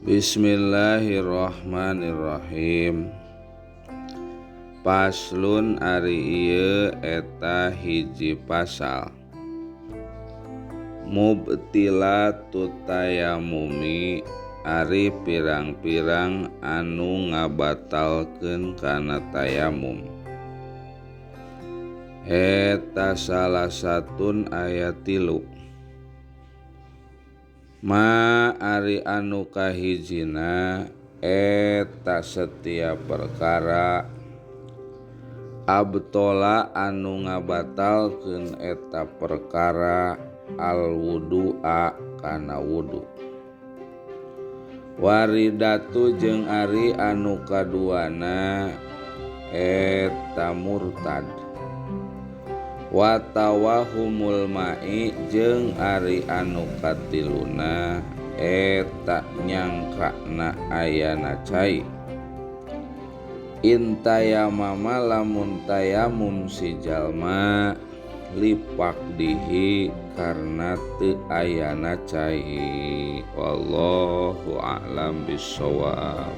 Bismillahirrahmanirrahim. Paslun ari ieu eta hiji pasal. Mubtilatu tayamumi ari pirang-pirang anu ngabatalkeun kana tayamum. Eta salah satun ayat 3. Ma ari anu kahijina eta setiap perkara abtola anu ngabatalkeun eta perkara al wudu'a kana wudu. Waridatu jeung ari anu kaduana eta murtad. Watawahumul ma'i jeung ari anu katiluna eta nyangkana ayana cai. Intayamama lamun tayamum si jalma lipak dihi karna teu ayana cai. Wallahu a'lam bishawab.